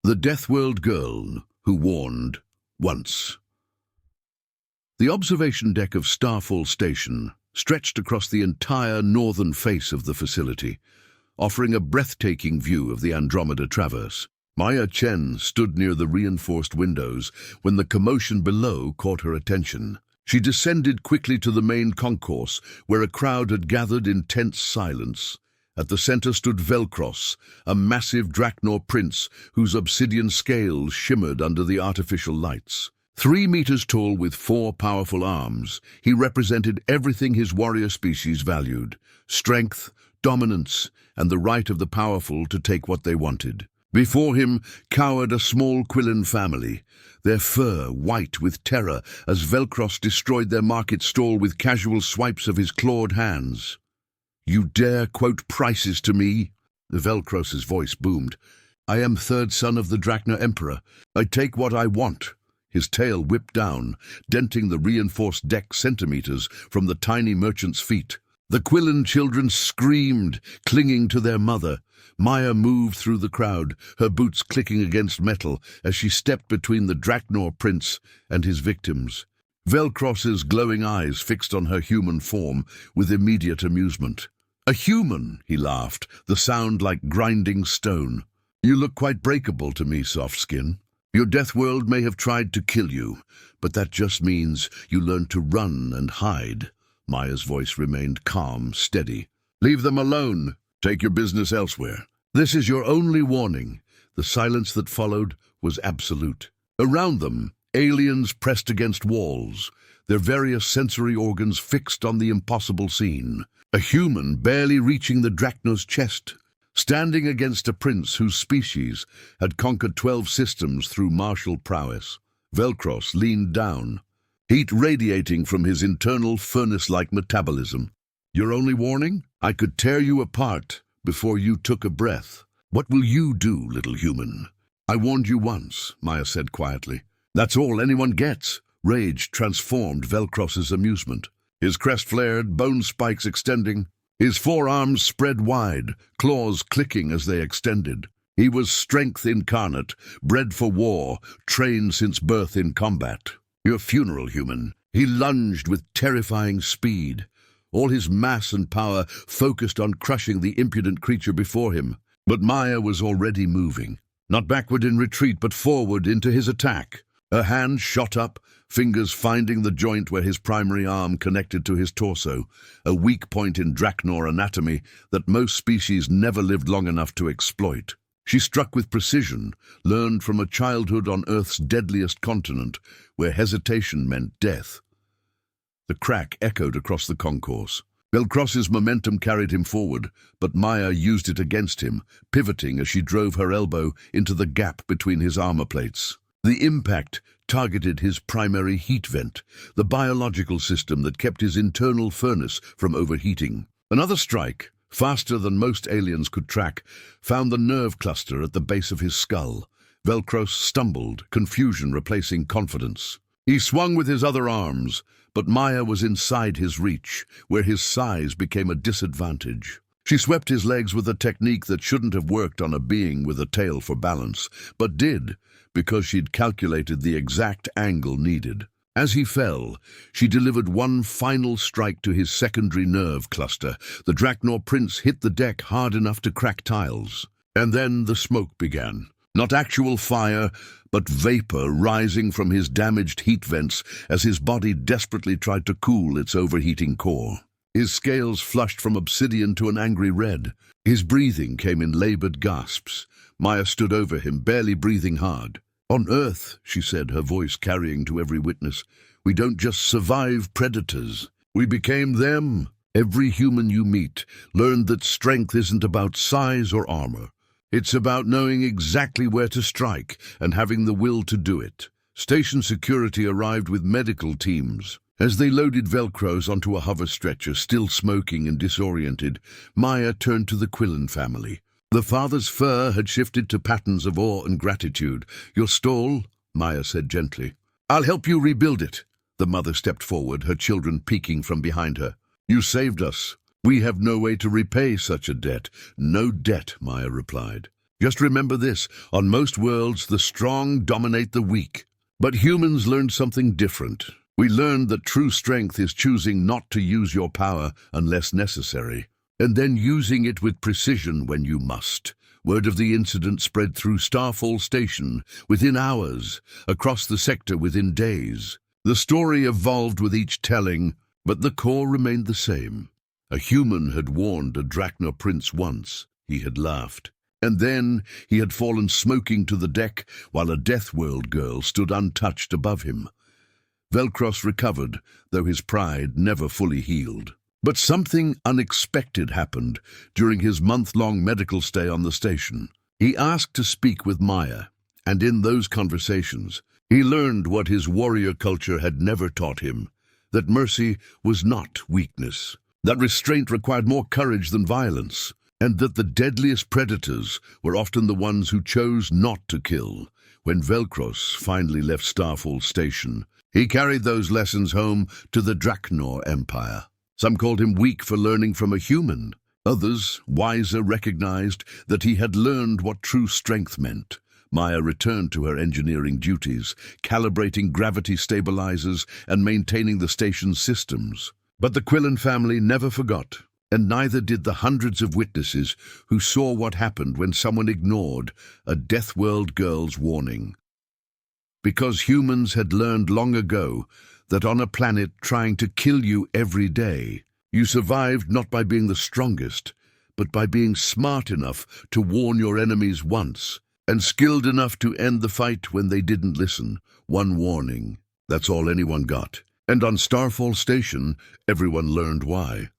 The Deathworld Girl Who Warned Once. The observation deck of Starfall Station stretched across the entire northern face of the facility, offering a breathtaking view of the Andromeda Traverse. Maya Chen stood near the reinforced windows when the commotion below caught her attention. She descended quickly to the main concourse, where a crowd had gathered in tense silence. At the center stood Velcros, a massive Drachnor prince whose obsidian scales shimmered under the artificial lights. 3 meters tall with 4 powerful arms, he represented everything his warrior species valued: strength, dominance, and the right of the powerful to take what they wanted. Before him cowered a small Quillen family, their fur white with terror as Velcros destroyed their market stall with casual swipes of his clawed hands. "You dare quote prices to me?" Velcros's voice boomed. "I am third son of the Drachnor Emperor. I take what I want." His tail whipped down, denting the reinforced deck centimeters from the tiny merchant's feet. The Quillen children screamed, clinging to their mother. Maya moved through the crowd, her boots clicking against metal as she stepped between the Drachnor prince and his victims. Velcros's glowing eyes fixed on her human form with immediate amusement. "A human," he laughed, the sound like grinding stone. "You look quite breakable to me, soft skin. Your Deathworld may have tried to kill you, but that just means you learned to run and hide." Maya's voice remained calm, steady. "Leave them alone. Take your business elsewhere. This is your only warning." The silence that followed was absolute. Around them, aliens pressed against walls, their various sensory organs fixed on the impossible scene. A human barely reaching the Drachnor's chest, standing against a prince whose species had conquered 12 systems through martial prowess. Velcros leaned down, heat radiating from his internal furnace-like metabolism. "Your only warning? I could tear you apart before you took a breath. What will you do, little human?" "I warned you once," Maya said quietly. "That's all anyone gets." Rage transformed Velcros's amusement. His crest flared, bone spikes extending. His forearms spread wide, claws clicking as they extended. He was strength incarnate, bred for war, trained since birth in combat. "Your funeral, human." He lunged with terrifying speed, all his mass and power focused on crushing the impudent creature before him. But Maya was already moving, not backward in retreat, but forward into his attack. Her hand shot up, fingers finding the joint where his primary arm connected to his torso, a weak point in Drachnor anatomy that most species never lived long enough to exploit. She struck with precision, learned from a childhood on Earth's deadliest continent, where hesitation meant death. The crack echoed across the concourse. Velcros's momentum carried him forward, but Maya used it against him, pivoting as she drove her elbow into the gap between his armor plates. The impact targeted his primary heat vent, the biological system that kept his internal furnace from overheating. Another strike, faster than most aliens could track, found the nerve cluster at the base of his skull. Velcros stumbled, confusion replacing confidence. He swung with his other arms, but Maya was inside his reach, where his size became a disadvantage. She swept his legs with a technique that shouldn't have worked on a being with a tail for balance, but did, because she'd calculated the exact angle needed. As he fell, she delivered one final strike to his secondary nerve cluster. The Drachnor prince hit the deck hard enough to crack tiles. And then the smoke began. Not actual fire, but vapor rising from his damaged heat vents as his body desperately tried to cool its overheating core. His scales flushed from obsidian to an angry red. His breathing came in labored gasps. Maya stood over him, barely breathing hard. "On Earth," she said, her voice carrying to every witness, "we don't just survive predators. We became them. Every human you meet learned that strength isn't about size or armor. It's about knowing exactly where to strike and having the will to do it." Station security arrived with medical teams. As they loaded Velcros onto a hover stretcher, still smoking and disoriented, Maya turned to the Quillen family. The father's fur had shifted to patterns of awe and gratitude. "Your stall," Maya said gently. "I'll help you rebuild it." The mother stepped forward, her children peeking from behind her. "You saved us. We have no way to repay such a debt." "No debt," Maya replied. Just remember this, on most worlds, the strong dominate the weak. But humans learned something different. We learned that true strength is choosing not to use your power unless necessary, and then using it with precision when you must. Word of the incident spread through Starfall Station within hours, across the sector within days. The story evolved with each telling, but the core remained the same. A human had warned a Drachna prince once. He had laughed. And then he had fallen smoking to the deck while a Deathworld girl stood untouched above him. Velcros recovered, though his pride never fully healed. But something unexpected happened during his month-long medical stay on the station. He asked to speak with Maya, and in those conversations, he learned what his warrior culture had never taught him, that mercy was not weakness, that restraint required more courage than violence, and that the deadliest predators were often the ones who chose not to kill. When Velcros finally left Starfall Station, he carried those lessons home to the Drachnor Empire. Some called him weak for learning from a human. Others, wiser, recognized that he had learned what true strength meant. Maya returned to her engineering duties, calibrating gravity stabilizers and maintaining the station's systems. But the Quillen family never forgot, and neither did the hundreds of witnesses who saw what happened when someone ignored a Deathworld girl's warning. Because humans had learned long ago that on a planet trying to kill you every day, you survived not by being the strongest, but by being smart enough to warn your enemies once, and skilled enough to end the fight when they didn't listen. One warning, that's all anyone got. And on Starfall Station, everyone learned why.